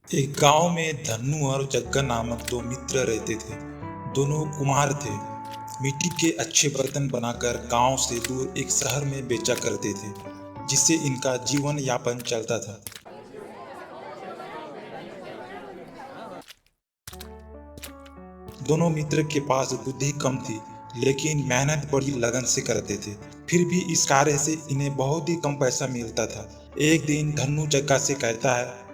एक गांव में धन्नू और जग्गा नामक दो मित्र रहते थे। दोनों कुम्हार थे। मिट्टी के अच्छे बर्तन बनाकर गांव से दूर एक शहर में बेचा करते थे, जिससे इनका जीवन यापन चलता था। दोनों मित्र के पास बुद्धि कम थी, लेकिन मेहनत बड़ी लगन से करते थे। फिर भी इस कार्य से इन्हें बहुत ही कम पैसा मिलता था। एक दिन धन्नू जग्गा से कहता है,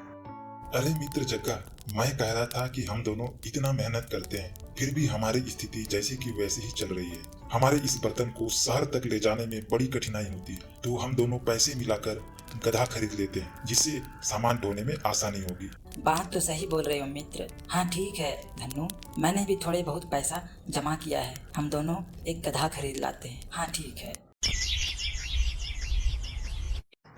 अरे मित्र जग्गा, मैं कह रहा था कि हम दोनों इतना मेहनत करते हैं, फिर भी हमारी स्थिति जैसी की वैसी ही चल रही है। हमारे इस बर्तन को शहर तक ले जाने में बड़ी कठिनाई होती है, तो हम दोनों पैसे मिलाकर गधा खरीद लेते हैं, जिससे सामान ढोने में आसानी होगी। बात तो सही बोल रहे हो मित्र। हाँ ठीक है धन्नू, मैंने भी थोड़े बहुत पैसा जमा किया है। हम दोनों एक गधा खरीद लाते हैं। हाँ ठीक है।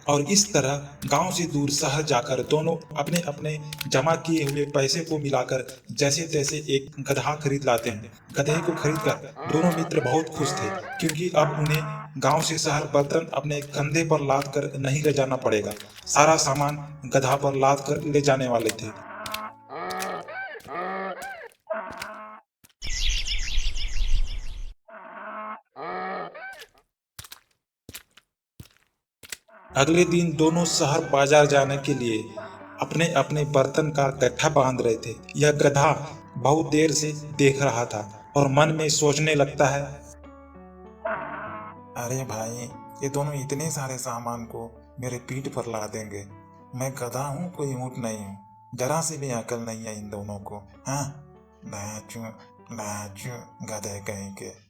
और इस तरह गांव से दूर शहर जाकर दोनों अपने अपने जमा किए हुए पैसे को मिलाकर जैसे तैसे एक गधा खरीद लाते हैं। गधे को खरीदकर दोनों मित्र बहुत खुश थे, क्योंकि अब उन्हें गांव से शहर बर्तन अपने कंधे पर लाद कर नहीं ले जाना पड़ेगा। सारा सामान गधा पर लाद कर ले जाने वाले थे। अगले दिन दोनों शहर बाजार जाने के लिए अपने अपने बर्तन का गट्ठा बांध रहे थे। यह गधा बहुत देर से देख रहा था और मन में सोचने लगता है, अरे भाई, ये दोनों इतने सारे सामान को मेरे पीठ पर ला देंगे। मैं गधा हूँ, कोई ऊँट नहीं हूँ। जरा सी भी अकल नहीं है इन दोनों को। हाँ, लाचू लाचू गधे कहीं के।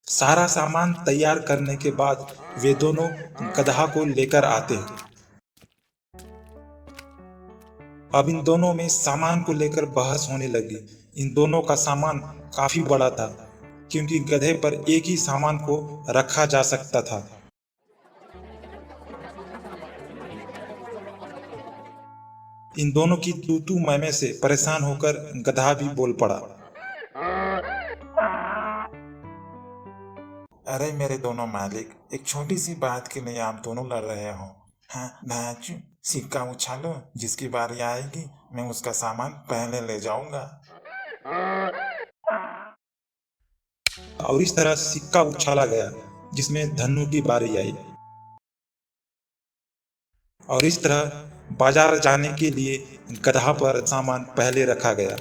सारा सामान तैयार करने के बाद वे दोनों गधा को लेकर आते हैं। अब इन दोनों में सामान को लेकर बहस होने लगी। इन दोनों का सामान काफी बड़ा था, क्योंकि गधे पर एक ही सामान को रखा जा सकता था। इन दोनों की तू तू मैं से परेशान होकर गधा भी बोल पड़ा, अरे मेरे दोनों मालिक, एक छोटी सी बात के लिए आप दोनों लड़ रहे हो। हाँ लाचू, सिक्का उछालो, जिसकी बारी आएगी मैं उसका सामान पहले ले जाऊंगा। और इस तरह सिक्का उछाला गया, जिसमें धन्नू की बारी आई। और इस तरह बाजार जाने के लिए गधा पर सामान पहले रखा गया।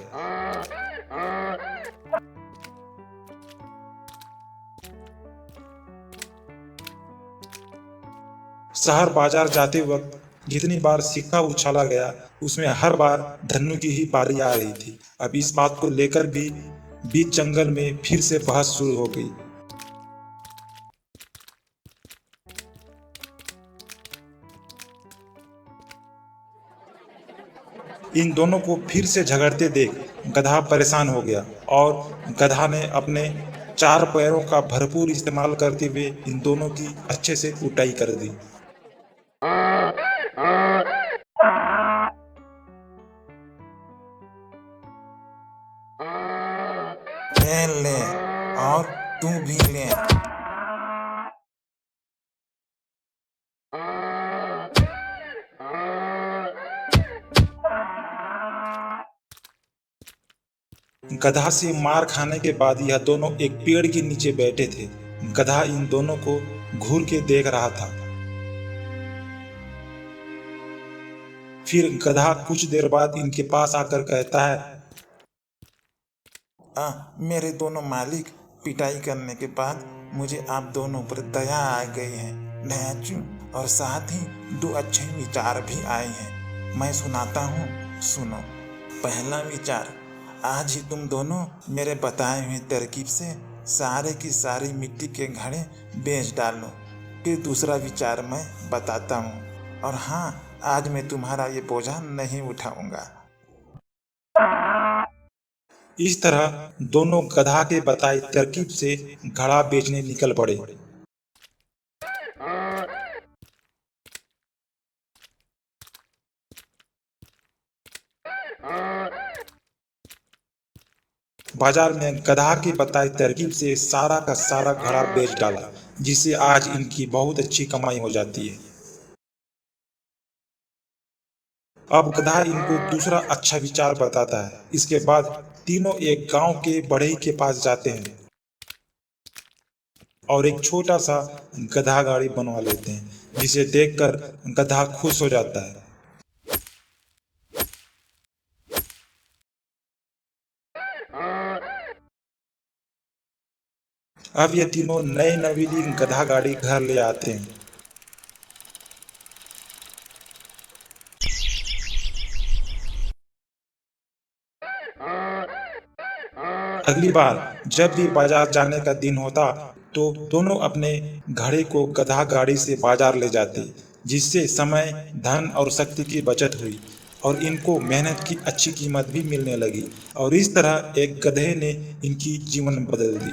शहर बाजार जाते वक्त जितनी बार सिक्का उछाला गया, उसमें हर बार धन्नू की ही बारी आ रही थी। अब इस बात को लेकर भी बीच जंगल में फिर से बहस शुरू हो गई। इन दोनों को फिर से झगड़ते देख गधा परेशान हो गया और गधा ने अपने चार पैरों का भरपूर इस्तेमाल करते हुए इन दोनों की अच्छे से कुटाई कर दी। ले ले, और तू भी ले। गधा से मार खाने के बाद यह दोनों एक पेड़ के नीचे बैठे थे। गधा इन दोनों को घूर के देख रहा था। फिर गधा कुछ देर बाद इनके पास आकर कहता है, मेरे दोनों मालिक, पिटाई करने के बाद मुझे आप दोनों पर दया आ गई है लाचू, और साथ ही दो अच्छे विचार भी आए हैं। मैं सुनाता हूँ, सुनो। पहला विचार, आज ही तुम दोनों मेरे बताए हुए तरकीब से सारे की सारी मिट्टी के घड़े बेच डालो। फिर दूसरा विचार मैं बताता हूँ, और हाँ, आज मैं तुम्हारा ये बोझा नहीं उठाऊंगा। इस तरह दोनों गधा के बताई तरकीब से घड़ा बेचने निकल पड़े। बाजार में गधा की बताई तरकीब से सारा का सारा घड़ा बेच डाला। जिससे आज इनकी बहुत अच्छी कमाई हो जाती है। अब गधा इनको दूसरा अच्छा विचार बताता है। इसके बाद तीनों एक गांव के बढ़ई के पास जाते हैं और एक छोटा सा गधा गाड़ी बनवा लेते हैं, जिसे देखकर गधा खुश हो जाता है। अब ये तीनों नए नवीली गधा गाड़ी घर ले आते हैं। अगली बार जब भी बाजार जाने का दिन होता तो दोनों अपने घड़े को गधा गाड़ी से बाजार ले जाते, जिससे समय, धन और शक्ति की बचत हुई और इनको मेहनत की अच्छी कीमत भी मिलने लगी। और इस तरह एक गधे ने इनकी जीवन बदल दी।